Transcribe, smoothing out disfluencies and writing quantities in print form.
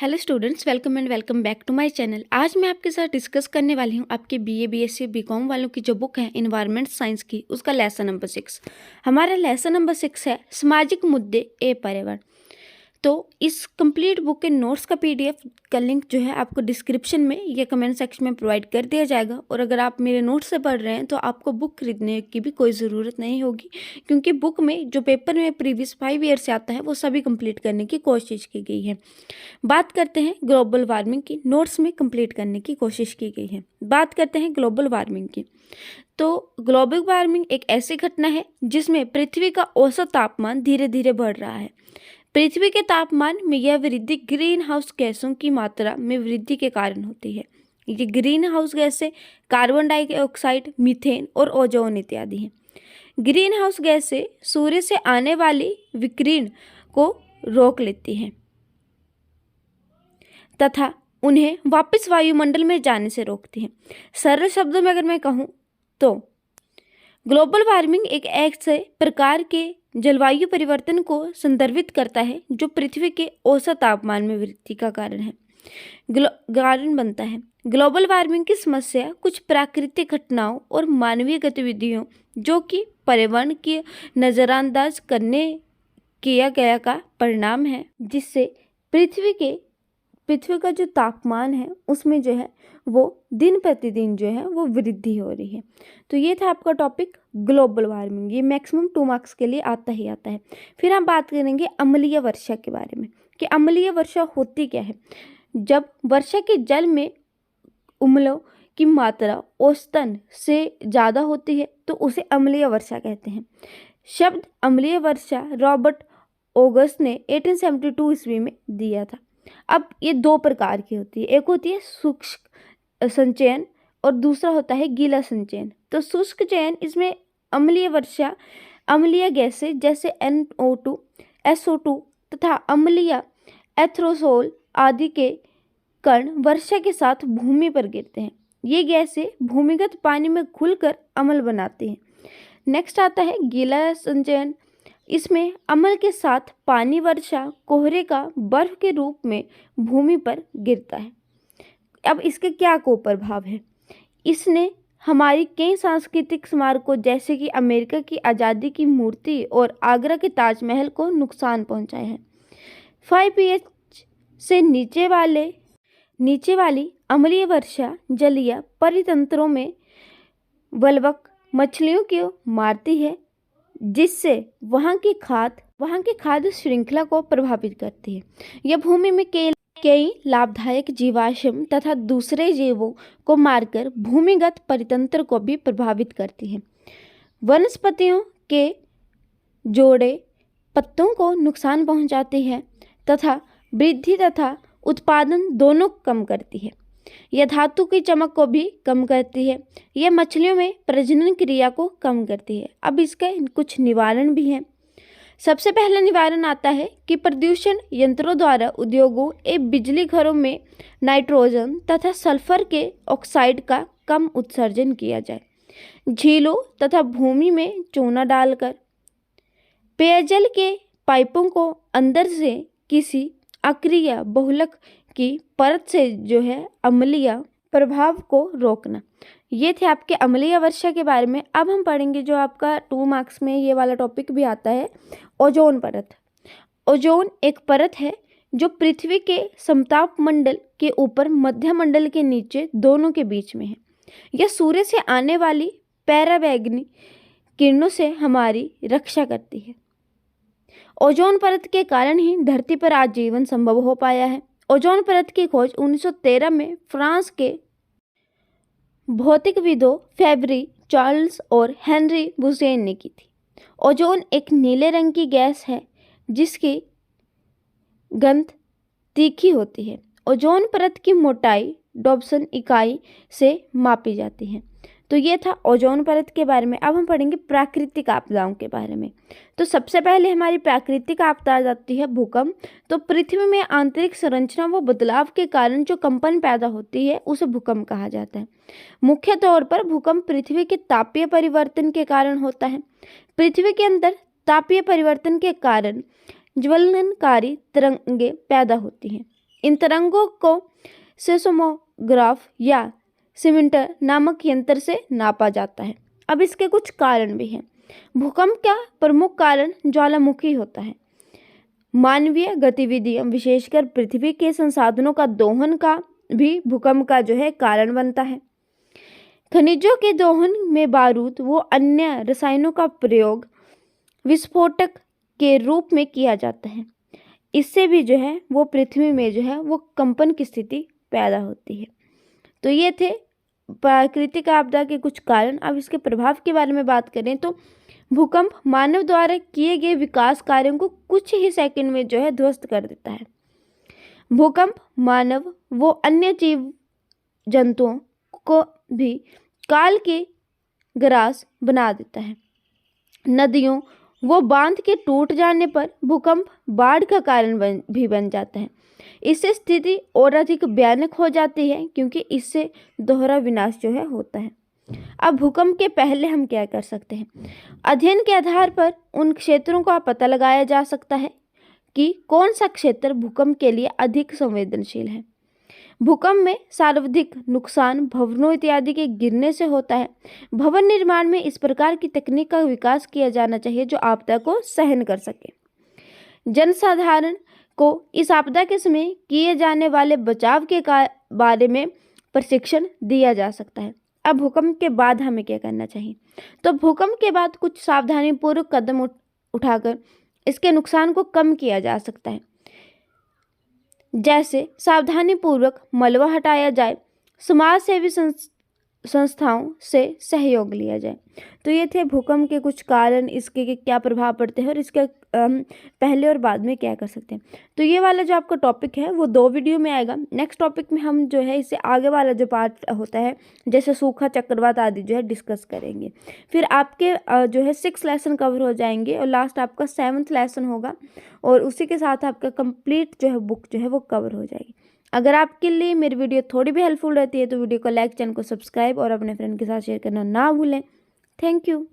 Hello students, welcome and welcome back to my channel. आज मैं आपके साथ डिस्कस करने वाली हूँ आपके बीए बीएससी बीकॉम वालों की जो बुक है इन्वायरमेंट साइंस की, उसका लेसन नंबर 6। हमारा लेसन नंबर 6 है सामाजिक मुद्दे ए पर्यावरण। तो इस कंप्लीट बुक के नोट्स का पीडीएफ का लिंक जो है आपको डिस्क्रिप्शन में या कमेंट सेक्शन में प्रोवाइड कर दिया जाएगा। और अगर आप मेरे नोट्स से पढ़ रहे हैं तो आपको बुक खरीदने की भी कोई ज़रूरत नहीं होगी, क्योंकि बुक में जो पेपर में प्रीवियस 5 ईयर से आता है वो सभी कंप्लीट करने की कोशिश की गई है। बात करते हैं ग्लोबल वार्मिंग की, नोट्स में कंप्लीट करने की कोशिश की गई है। बात करते हैं ग्लोबल वार्मिंग की, तो ग्लोबल वार्मिंग एक ऐसी घटना है जिसमें पृथ्वी का औसत तापमान धीरे धीरे बढ़ रहा है। पृथ्वी के तापमान में यह वृद्धि ग्रीन हाउस गैसों की मात्रा में वृद्धि के कारण होती है। ये ग्रीन हाउस गैसें कार्बन डाइऑक्साइड, मीथेन और ओजोन इत्यादि हैं। ग्रीन हाउस गैसें सूर्य से आने वाली विकिरण को रोक लेती हैं तथा उन्हें वापस वायुमंडल में जाने से रोकती हैं। सरल शब्दों में अगर मैं कहूँ तो ग्लोबल वार्मिंग एक ऐसे प्रकार के जलवायु परिवर्तन को संदर्भित करता है जो पृथ्वी के औसत तापमान में वृद्धि का कारण बनता है। ग्लोबल वार्मिंग की समस्या कुछ प्राकृतिक घटनाओं और मानवीय गतिविधियों जो कि पर्यावरण की नज़रअंदाज करने किया गया का परिणाम है, जिससे पृथ्वी का जो तापमान है उसमें जो है वो दिन प्रतिदिन जो है वो वृद्धि हो रही है। तो ये था आपका टॉपिक ग्लोबल वार्मिंग। ये मैक्सिमम 2 मार्क्स के लिए आता ही आता है। फिर हम बात करेंगे अम्लीय वर्षा के बारे में कि अम्लीय वर्षा होती क्या है। जब वर्षा के जल में अम्लों की मात्रा औसतन से ज़्यादा होती है तो उसे अम्लीय वर्षा कहते हैं। शब्द अम्लीय वर्षा रॉबर्ट ऑगस्ट ने 1872 ईस्वी में दिया था। अब ये 2 प्रकार की होती है, एक होती है शुष्क संचयन और दूसरा होता है गीला संचयन। तो शुष्क चयन, इसमें अम्लीय वर्षा अम्लीय गैसें जैसे NO2, SO2 तथा अम्लीय एथरोसोल आदि के कण वर्षा के साथ भूमि पर गिरते हैं। ये गैसें भूमिगत पानी में घुलकर अम्ल बनाती हैं। नेक्स्ट आता है गीला संचयन। इसमें अम्ल के साथ पानी वर्षा कोहरे का बर्फ के रूप में भूमि पर गिरता है। अब इसके क्या कुप्रभाव है। इसने हमारी कई सांस्कृतिक स्मारकों जैसे कि अमेरिका की आज़ादी की मूर्ति और आगरा के ताजमहल को नुकसान पहुंचाया है। 5 pH से नीचे वाली अम्लीय वर्षा जलीय परितंत्रों में वल्वक मछलियों को मारती है, जिससे वहाँ की खाद्य श्रृंखला को प्रभावित करती है। यह भूमि में कई लाभदायक जीवाश्म तथा दूसरे जीवों को मारकर भूमिगत परितंत्र को भी प्रभावित करती है। वनस्पतियों के जोड़े पत्तों को नुकसान पहुंचाती है तथा वृद्धि तथा उत्पादन दोनों कम करती है। यह धातु की चमक को भी कम करती है। यह मछलियों में प्रजनन क्रिया को कम करती है। अब इसके कुछ निवारण भी हैं। सबसे पहला निवारण आता है कि प्रदूषण यंत्रों द्वारा उद्योगों एवं बिजली घरों में नाइट्रोजन तथा सल्फर के ऑक्साइड का कम उत्सर्जन किया जाए। झीलों तथा भूमि में चूना डालकर पेयजल के पाइपों को अंदर से किसी अक्रिय बहुलक की परत से जो है अम्लीय प्रभाव को रोकना। ये थे आपके अम्लीय वर्षा के बारे में। अब हम पढ़ेंगे जो आपका 2 मार्क्स में ये वाला टॉपिक भी आता है, ओजोन परत। ओजोन एक परत है जो पृथ्वी के समताप मंडल के ऊपर मध्य मंडल के नीचे दोनों के बीच में है। यह सूर्य से आने वाली पराबैंगनी किरणों से हमारी रक्षा करती है। ओजोन परत के कारण ही धरती पर आज जीवन संभव हो पाया है। ओजोन परत की खोज 1913 में फ्रांस के भौतिकविदों फेब्री चार्ल्स और हेनरी बुसेन ने की थी। ओजोन एक नीले रंग की गैस है जिसकी गंध तीखी होती है। ओजोन परत की मोटाई डॉप्सन इकाई से मापी जाती है। तो ये था ओजोन परत के बारे में। अब हम पढ़ेंगे प्राकृतिक आपदाओं के बारे में। तो सबसे पहले हमारी प्राकृतिक आपदा आ जाती है भूकंप। तो पृथ्वी में आंतरिक संरचना व बदलाव के कारण जो कंपन पैदा होती है उसे भूकंप कहा जाता है। मुख्य तौर पर भूकंप पृथ्वी के तापीय परिवर्तन के कारण होता है। पृथ्वी के अंदर तापीय परिवर्तन के कारण ज्वलनकारी तरंगें पैदा होती हैं। इन तरंगों को सेस्मोग्राफ या सिमिटर नामक यंत्र से नापा जाता है। अब इसके कुछ कारण भी हैं। भूकंप का प्रमुख कारण ज्वालामुखी होता है। मानवीय गतिविधियां विशेषकर पृथ्वी के संसाधनों का दोहन का भी भूकंप का जो है कारण बनता है। खनिजों के दोहन में बारूद व अन्य रसायनों का प्रयोग विस्फोटक के रूप में किया जाता है। इससे भी जो है वो पृथ्वी में जो है वो कंपन की स्थिति पैदा होती है। तो ये थे प्राकृतिक आपदा के कुछ कारण। अब इसके प्रभाव के बारे में बात करें तो भूकंप मानव द्वारा किए गए विकास कार्यों को कुछ ही सेकंड में जो है ध्वस्त कर देता है। भूकंप मानव व अन्य जीव जंतुओं को भी काल के ग्रास बना देता है। नदियों वो बांध के टूट जाने पर भूकंप बाढ़ का कारण भी बन जाता है। इससे स्थिति और अधिक भयानक हो जाती है क्योंकि इससे दोहरा विनाश जो है होता है। अब भूकंप के पहले हम क्या कर सकते हैं? अध्ययन के आधार पर उन क्षेत्रों का पता लगाया जा सकता है कि कौन सा क्षेत्र भूकंप के लिए अधिक संवेदनशील है। भूकंप में सर्वाधिक नुकसान भवनों इत्यादि के गिरने से होता है। भवन निर्माण में इस प्रकार की तकनीक का विकास किया जाना चाहिए जो आपदा को सहन कर सके। जनसाधारण को इस आपदा के समय किए जाने वाले बचाव के बारे में प्रशिक्षण दिया जा सकता है। अब भूकंप के बाद हमें क्या करना चाहिए? तो भूकंप के बाद कुछ सावधानीपूर्वक कदम उठाकर इसके नुकसान को कम किया जा सकता है। जैसे सावधानीपूर्वक मलबा हटाया जाए, समाज सेवी संस्थाओं से सहयोग लिया जाए। तो ये थे भूकंप के कुछ कारण, इसके क्या प्रभाव पड़ते हैं और इसके पहले और बाद में क्या कर सकते हैं। तो ये वाला जो आपका टॉपिक है वो 2 वीडियो में आएगा। नेक्स्ट टॉपिक में हम जो है इससे आगे वाला जो पार्ट होता है जैसे सूखा, चक्रवात आदि जो है डिस्कस करेंगे। फिर आपके जो है 6 लेसन कवर हो जाएंगे और लास्ट आपका 7th लेसन होगा और उसी के साथ आपका कंप्लीट जो है बुक जो है वो कवर हो जाएगी। अगर आपके लिए मेरी वीडियो थोड़ी भी हेल्पफुल रहती है तो वीडियो को लाइक, चैनल को सब्सक्राइब और अपने फ्रेंड के साथ शेयर करना ना भूलें। Thank you.